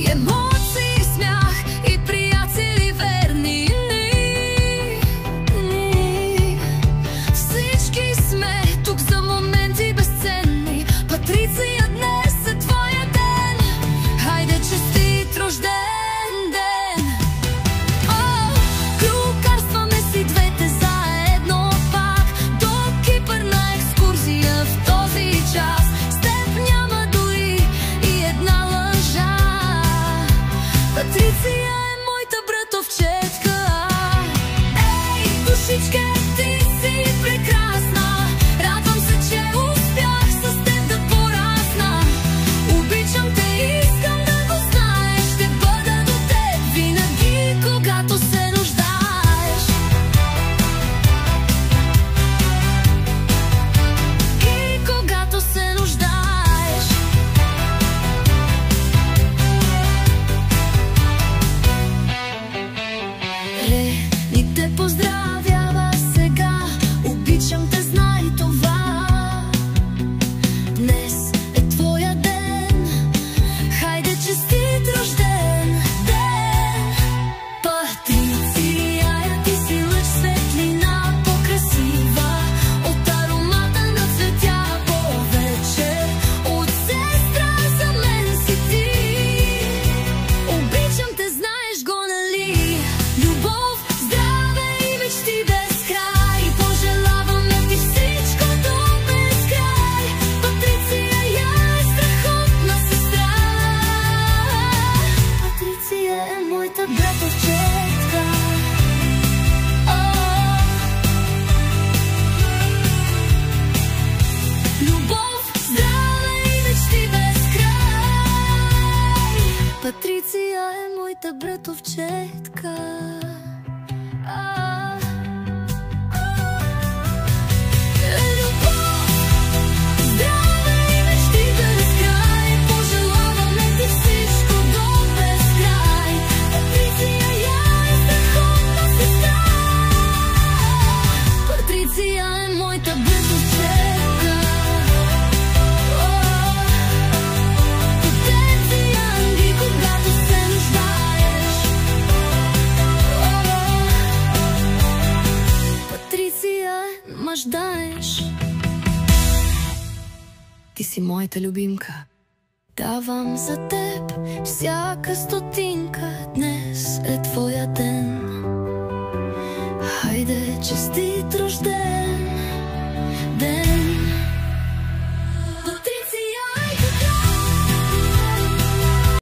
емоции, смях и приятели верни ни. Всички сме тук за моменти безценни. Патриция, днес е твоя ден. Хайде, честит рожден ден. Клюкарстваме си двете заедно пак до Кипър на екскурзия в този час. С теб няма дори и една лъжа. Патриция е моята братовчетка. Ей, душичке, ти си прекрасна. Радвам се, че успях с теб да порасна. Обичам те, искам да го знаеш. Ще бъда до теб винаги, когато се нуждаеш. И когато се нуждаеш. Рени те поздравява сега. Обичам те, знай това. Днес е твоя ден. Хайде, честит рожден ден. Патриция, ти си лъч, светлина, по-красива от аромата на цветя повече. От сестра за мен си ти. Обичам те, знаеш го, нали? Любов, здраве и мечти без край. Пожелаваме ти всичко до безкрай. Патриция, я е страхотна сестра. Патриция е моята братовчетка. Любов, здраве и мечти без край. Патриция е моята братовчетка. Любов, здраве и мечти без край. Пожелаваме ти всичко до безкрай. Патриция, я е страхотна сестра. Патриция е моята братовчетка. Потенци янги, когато се нуждаеш. Патриция, мъждаеш. Ти си моята любимка. Давам за теб всяка стотинка. Днес е твоя ден. Хайде, честит рожден